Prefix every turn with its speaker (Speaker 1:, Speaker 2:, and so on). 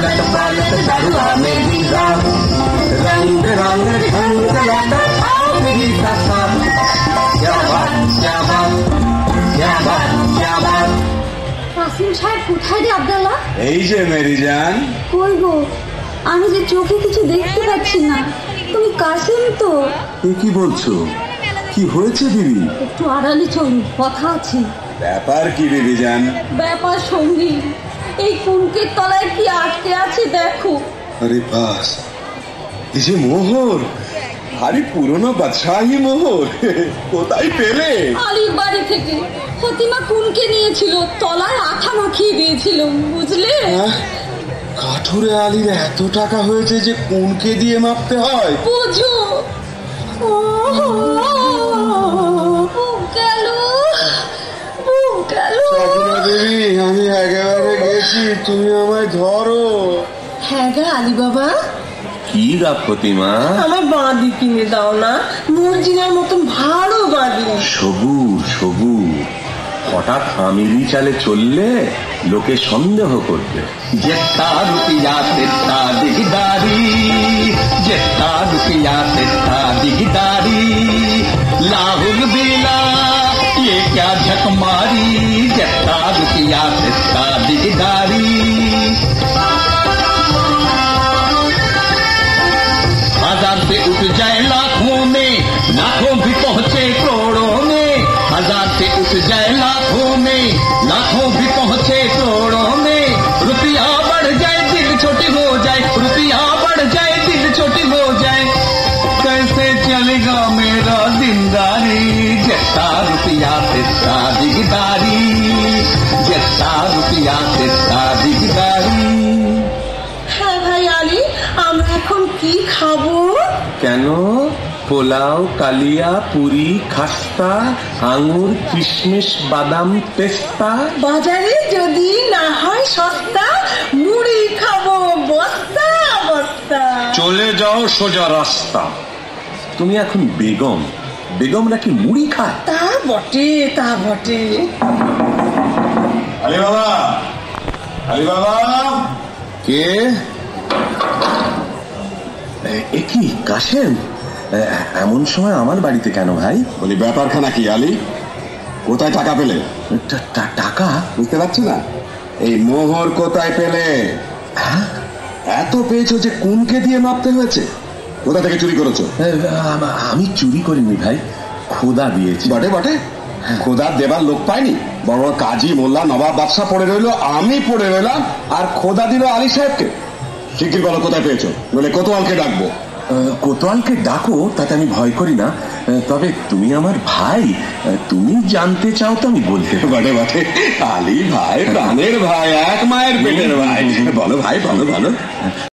Speaker 1: पलट पलट दरुआ में वीजा, रंग रंग ढंग लाता मेरी सासा। क्या बात क्या बात क्या बात क्या बात।
Speaker 2: কাসিম সাহেব কোথায় রে আব্দুল্লাহ?
Speaker 3: এই যে মেরি জান।
Speaker 2: কই গো, আমি যে চোখে কিছু দেখতে পাচ্ছি না। তুমি কাসিম তো?
Speaker 3: এ কি বলছো? কি হয়েছে বিবি?
Speaker 2: একটু আড়ালে চলুন, কথা আছে।
Speaker 3: ব্যাপার কি বিবি জান?
Speaker 2: ব্যাপার সঙ্গী, এই কুনকের তলায় কি আটকে আছে দেখো।
Speaker 3: আরে বাস, এই যে মোহর, ভারী পুরনো বাদশাহী মোহর, কোথায় পেলে?
Speaker 2: আলীর বাড়ি থেকে ফতিমা কুনকে নিয়েছিল, তলায় আঠা মাখিয়ে দিয়েছিল, বুঝলে?
Speaker 3: কাঠুরে আলীর এত টাকা হয়েছে যে কোনকে দিয়ে মাপতে হয়?
Speaker 2: বুঝো।
Speaker 3: দেবী, আমি একেবারে গেছি, তুমি আমায় ধরো।
Speaker 4: হ্যাঁ গা আলী বাবা।
Speaker 1: কি গা ফতিমা?
Speaker 4: আমার বাঁধি কিনে দাও না, মর্জিনার মতন ভালো বাঁধি।
Speaker 1: সবুর সবুর, হঠাৎ আমিরি চালে চললে লোকে সন্দেহ করবে। যেটা রুপিয়া তেটা দিগদারি, যেটা রুপিয়া তেটা দিগদারি, লাহুল बिला ये क्या झक मारी, जेता रुपया तेता दिगदारी। हजार से उठ जाए लाखों में, लाखों भी पहुंचे करोड़ों में। हजार से उठ जाए लाखों में, लाखों भी पहुंचे करोड़ों में। रुपया बढ़ जाए दिल छोटी हो जाए, रुपया बढ़ जाए दिल छोटी हो जाए। कैसे चलेगा मेरा दिनदारी, जेता रुपया तेता दिगदारी, जेता रुपया तेता दिगदारी।
Speaker 4: হ্যাঁ ভাই আলী, আমরা এখন কি খাবো?
Speaker 1: কেন? পোলাও, কালিয়া, পুরি, খাস্তা, আঙুর, কিশমিশ, বাদাম, পেস্তা।
Speaker 4: বাজারে যদি না হয় সস্তা, মুড়ি খাবো বস্তা বস্তা।
Speaker 1: চলে যাও সোজা রাস্তা। তুমি এখন বেগম, বেগমরা কি মুড়ি খায়?
Speaker 4: তা বটে তা বটে।
Speaker 3: আলী বাবা, আলী বাবা।
Speaker 1: কে? এ কি কাশেম? এমন সময় আমার বাড়িতে কেন ভাই?
Speaker 3: বলি ব্যাপারখানা কি আলী? কোথায় টাকা পেলে?
Speaker 1: টাকা?
Speaker 3: বুঝতে পারছি না। এই মোহর কোথায় পেলে? এত পেয়েছো যে কোনকে দিয়ে মাপতে হয়েছে? কোথা থেকে চুরি করেছো?
Speaker 1: আমি চুরি করিনি ভাই, খোদা দিয়েছি।
Speaker 3: বটে বটে, খোদা দেবার লোক পাইনি। বড় বড় কাজী, মোল্লা, নবাব, বাদশা পড়ে রইলো, আমি পড়ে রইলাম, আর খোদা দিল আলী সাহেবকে। শিগগির বলো কোথায় পেয়েছো, বলে কোতোয়ালকে ডাকবো।
Speaker 1: কোতোয়ালকে ডাকো, তাতে আমি ভয় করি না। তবে তুমি আমার ভাই, তুমি জানতে চাও তো আমি বলতে।
Speaker 3: বটে বটে, আলী ভাই প্রাণের ভাই, এক মায়ের পেটের ভাই। বলো ভাই, বলো বলো।